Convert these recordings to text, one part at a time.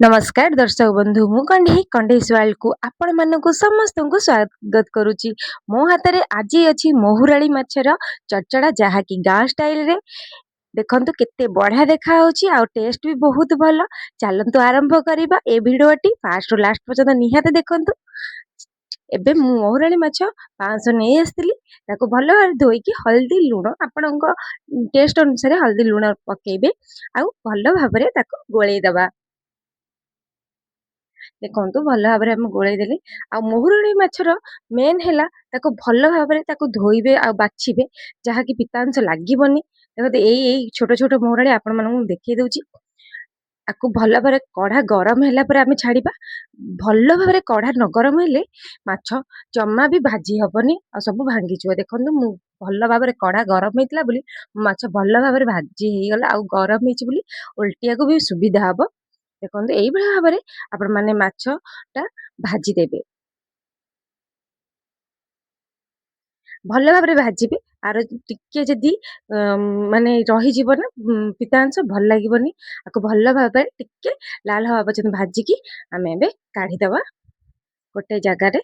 नमस्कार दर्शक बंधु मु कंढी कंढेश्वाल को आपण मानक समस्त को स्वागत करुच्ची। मो हाथ में आज अच्छी महुराली मछर चचड़ा जहाँकि गाँ स्टाइल रे देखंतु केते बढ़िया देखा होची आ टेस्ट भी बहुत भल। चलंतु आरंभ करिबा ए भिडियोटी फास्ट रु लास्ट पर्यंत निहाते देखंतु। एबे मु महुराली माछ 500 नै आस्तिली ताको भल भाबे धोईकी हल्दी लुण आपणक टेस्ट अनुसार हल्दी लुण पकेबे आ भल भाबरे ताको गोळेई दबा। देखंतु भल भाबरे हम गोळेई देली आ महुराली माछर मेन हैला ताको भल भाबरे ताको धोइबे आ बाछिबे जहा कि पितांश लागिबनी। देखो एई छोट छोट महुराली आपण मानकु देखै दउची। आकु भल भाबरे कढ़ा गरम हैला पर आमे छाड़िबा। भल भाबरे कढ़ा न गरम हेले माछ जम्मा भी भाजी हबनी आ सब भांगी जिवो। देखंतु मु भल भाबरे कढ़ा गरम हेतला बोली माछ भल भाबरे भाजी हेई गला आ गरम हेची बोली उल्टिया को भी सुविधा हबो। देखंतु एई भली भाबरे आपण माने माछटा भाजी देबे। भल भाबरे भाजिबे आरो टिके जदी माने रही जीव ना पितांश भल लागिबनी। आको भल भाबरे टिके लाल हवा पर्यंत भाजिकी आमे एबे काढी दबा गोटे जगह रे।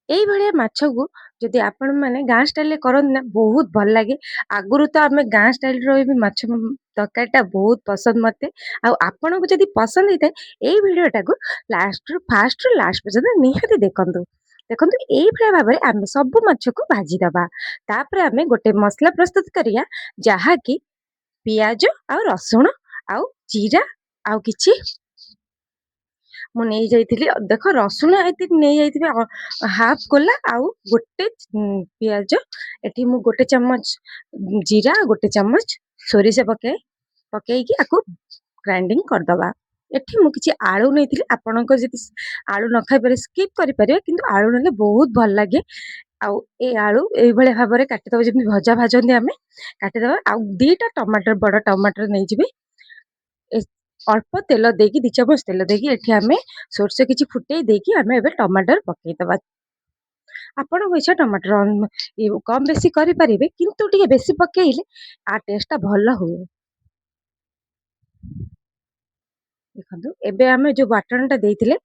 एई भलिया माछ को जदि आपण माने गाँ स्टाइल रे करन ना बहुत भल लागे। आगुरु तो आमे गाँ स्टाइल रो भी माछ तरकारीटा बहुत पसंद मते। आ आपण को जदि पसंद हेते एई भिडियोटा को फास्ट रु लास्ट पर्यंत निहाती देखंतु। देखंतु एई भलिया भाबरे आमे सब माछ को भाजी दबा। तापर आमे गोटे मसला प्रस्तुत करिया जहा कि पियाज आ रसुण आ जीरा आ किछि मु नहीं जाइथिली। देख रसुण एति नहीं जाइथिबे हाफ कोला आउ गोटे पियाज एठी मु गोटे चम्मच जीरा गोटे चम्मच सोरिष पकेइकी आकु ग्राइंडिंग कर दबा। एठी मु किछि आलू नैथिली। आपनको जदि आलू न खाइ पारे स्किप करि पारे किंतु आलू नेले बहुत भल लागे। आउ ए आलू एई भले भाबरे काटि दबा जेमि भजा भाजंदी आमे काटि दबा। आउ दीटा टमाटर बड़ टमाटर नै जिबे। अल्प तेल देकी 2 चामच तेल देकी एठी आमे सोरसे किछि फुटेई देकी आमे एबे टमाटर पकेई दबा। आपण इच्छा टमाटर कम बेसी करि परिबे किंतु टिके बेसी पकेइले आ टेस्ट टा भल हुए। देखंतु एबे आमे जो बाटन टा देइथिले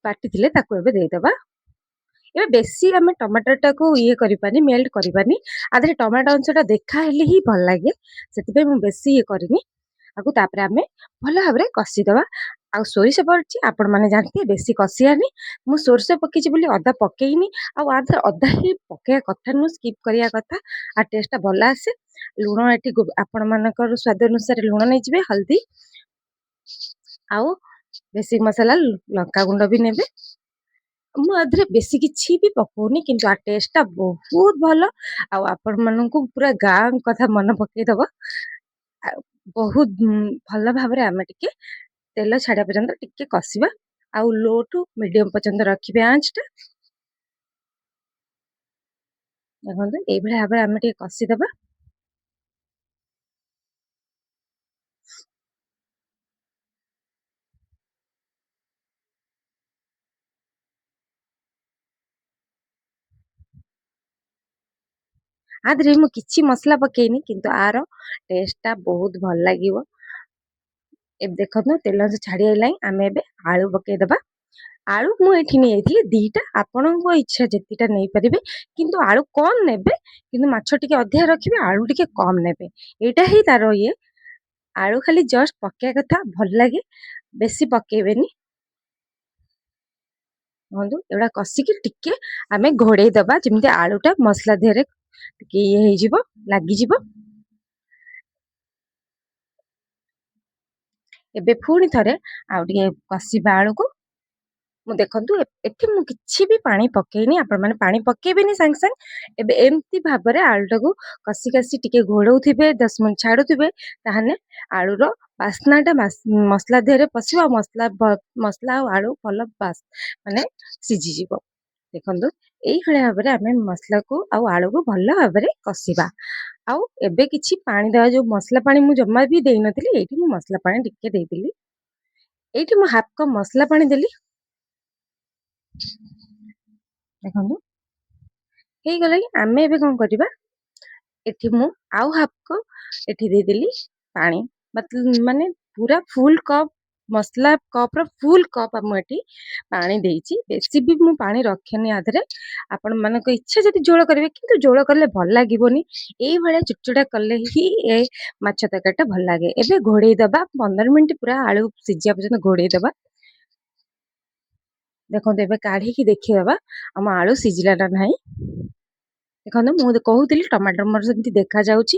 पाटिथिले ताको एबे देई दबा। एबे बेसी आमे टमाटर टाको ये करिपानी मेल्ट करिपानी आधे टमाटर अंशटा देखा हेले ही भल लागे। सेतिबे मु बेसी ये करिनी आकु तापर आमे भल भाबरे कसी दबा। आ सोरिष पड़ची आपण माने जानथि बेसी कसियानी मु सोरष पकेची बोली अदा पकेइनी। आ आधे अदा ही पकेया कथा नु स्किप करिया कथा आ टेस्ट टा भल आसे। लुण एठी आपण मानकर स्वाद अनुसार लुण नै जिवे हल्दी आउ बेसी मसाला लंका गुंड भी नेबे। मु आधरे बेसी किछि भी पकोनी किंतु आ टेस्ट टा बहुत भल। आ आपण मानकु पूरा गाँ कथा मन पकेई दबा। बहुत भल भाबरे आमे टिके तेल छाड़ा पर्यंत टिके कसिबा। आउ लो टू मीडियम पर्यंत रखिबे आंच टा। देखंतु एई भले भाबरे आमे टिके कसी दबा। आधरे मु किछि मसला पकेइनी किंतु आरो टेस्ट टा बहुत भल लागिवो। एबे देखंतु तेल से छाड़ी आइलाई आमे एबे आलू पकेई दबा। आलू मु एठी नै आइथिली दीटा आपणको इच्छा जेतिटा नै परिबे किंतु आलू कम नेबे किंतु माछ टिके अधिया रखिबे आलू टिके कम नेबे। एटा ही तारो ये आलू खाली जस्ट पकेया कथा भल लागे बेसी पकेइबेनी। बंधु एडा कसिकी टिके आमे घोड़ेई दबा जेमिति आलूटा मसला देहरे टिके ये हेई जिवो लागी जिवो। एबे फुणी थरे आउ टिके कसिबा आलू को। मु देखंतु एठी मु किछि भी पानी पकेइनी आपण माने पानी पकेइबेनी संग संग। एबे एम्ति भाबरे आलूटा को कसी कसी टिके घोड़ौथिबे 10 मिनिट छाडुथिबे ताहाने आलूर बास्नाटा मसला देहरे पसिबो। मसला आ आलू भल बास माने सिझी जिवो। देखंतु एई भले भाबरे आमे मसला को आ आलू को भल भाबरे कसिबा। आउ एबे किछि पानी देवा जो मसला पानी मु जम्मा भी देई नथिली एठी मु मसला पानी टिके देइदिली। एठी मु हाफ कप मसला पानी देली। देखंतु हेई गला कि आमे एबे कोन करिबा ଏଠି ମୁଁ ଆଉ ହାଫ୍ କପ୍ ଏଠି ଦେଇଦେଲି ପାଣି। ମାନେ ପୁରା ଫୁଲ୍ କପ୍ ମସଲା କପ୍‌ର ଫୁଲ୍ କପ୍ ମୁଁ ଏଠି ପାଣି ଦେଇଛି। ବେଶୀ ବି ମୁଁ ପାଣି ରଖେନି ଆ ଦେହରେ। ଆପଣମାନଙ୍କ ଇଚ୍ଛା ଯଦି ଝୋଳ କରିବେ, କିନ୍ତୁ ଝୋଳ କଲେ ଭଲ ଲାଗିବନି। ଏଇଭଳିଆ ଚୁଡ଼ଚୁଡ଼ା କଲେ ହିଁ ଏ ମାଛ ତରକାରୀଟା ଭଲ ଲାଗେ। ଏବେ ଘୋଡ଼େଇ ଦବା 15 ମିନିଟ୍ ପୁରା ଆଳୁ ସିଝିବା ପର୍ଯ୍ୟନ୍ତ ଘୋଡ଼େଇ ଦବା। ଦେଖନ୍ତୁ ଏବେ କାଢିକି ଦେଖିଦବା ଆମ ଆଳୁ ସିଝିଲା ନା ନାହିଁ। ଦେଖନ୍ତୁ ମୁଁ କହୁଥିଲି ଟମାଟର ମୋର ସେମିତି ଦେଖାଯାଉଛି।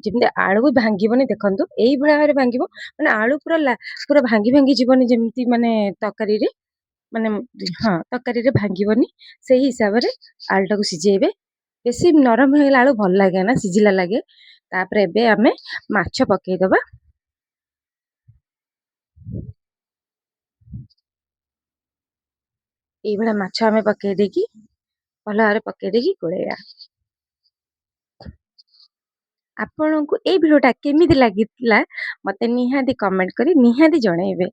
ଯେମିତି ଆଳୁ ବି ଭାଙ୍ଗିବନି, ଦେଖନ୍ତୁ ଏଇଭଳିଆ ଭାବରେ ଭାଙ୍ଗିବ। ମାନେ ଆଳୁ ପୁରା ଭାଙ୍ଗି ଭାଙ୍ଗି ଯିବନି, ଯେମିତି ମାନେ ତରକାରୀରେ ମାନେ ହଁ ତରକାରୀରେ ଭାଙ୍ଗିବନି। ସେଇ ହିସାବରେ ଆଳୁଟାକୁ ସିଝେଇବେ। ବେଶୀ ନରମ ହେଇଗଲା ଆଳୁ ଭଲ ଲାଗେ ନା, ସିଝିଲା ଲାଗେ। ତାପରେ ଏବେ ଆମେ ମାଛ ପକେଇଦବା। ଏଇଭଳିଆ ମାଛ ଆମେ ପକେଇ ଦେଇକି ଭଲ ଭାବରେ ପକେଇ ଦେଇକି ଗୋଳେଇବା। ଆପଣଙ୍କୁ ଏଇ ଭିଡିଓଟା କେମିତି ଲାଗିଥିଲା ମତେ ନିହାତି କମେଣ୍ଟ କରି ନିହାତି ଜଣେଇବେ।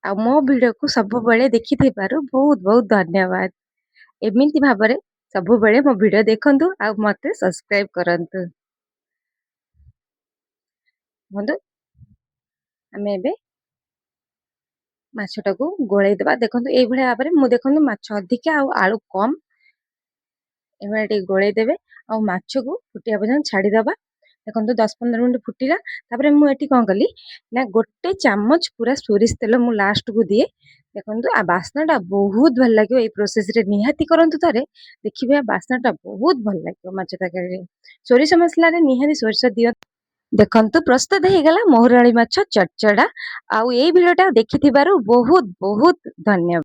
ଆଉ ମୋ ଭିଡିଓକୁ ସବୁବେଳେ ଦେଖିଥିବାରୁ ବହୁତ ବହୁତ ଧନ୍ୟବାଦ। ଏମିତି ଭାବରେ ସବୁବେଳେ ମୋ ଭିଡିଓ ଦେଖନ୍ତୁ ଆଉ ମତେ ସବସ୍କ୍ରାଇବ କରନ୍ତୁ। ବନ୍ଧୁ ଆମେ ଏବେ ମାଛଟାକୁ ଗୋଳେଇ ଦେବା। ଦେଖନ୍ତୁ ଏଇଭଳିଆ ଭାବରେ ଦେଖନ୍ତୁ ମାଛ ଅଧିକା ଆଉ ଆଳୁ କମ। ଏଭଳିଆ ଟିକେ ଗୋଳେଇ ଦେବେ ଆଉ ମାଛକୁ ଫୁଟିବା ପର୍ଯ୍ୟନ୍ତ ଛାଡିଦବା। ଦେଖନ୍ତୁ 10-15 ମିନିଟ୍ ଫୁଟିଲା। ତାପରେ ମୁଁ ଏଠି କଣ କଲି ନା, ଗୋଟେ ଚାମଚ ପୁରା ସୋରିଷ ତେଲ ମୁଁ ଲାଷ୍ଟକୁ ଦିଏ। ଦେଖନ୍ତୁ ବାସ୍ନାଟା ବହୁତ ଭଲ ଲାଗିବ। ଏଇ ପ୍ରୋସେସରେ ନିହାତି କରନ୍ତୁ ଥରେ, ଦେଖିବେ ବାସ୍ନାଟା ବହୁତ ଭଲ ଲାଗିବ ମାଛ ତରକାରୀରେ। ସୋରିଷ ମସଲାରେ ନିହାତି ସୋରିଷ ଦିଅନ୍ତୁ। ଦେଖନ୍ତୁ ପ୍ରସ୍ତୁତ ହେଇଗଲା ମହୁରାଳି ମାଛ ଚଟଚଡା। ଆଉ ଏଇ ଭିଡିଓଟା ଦେଖିଥିବାରୁ ବହୁତ ବହୁତ ଧନ୍ୟବାଦ।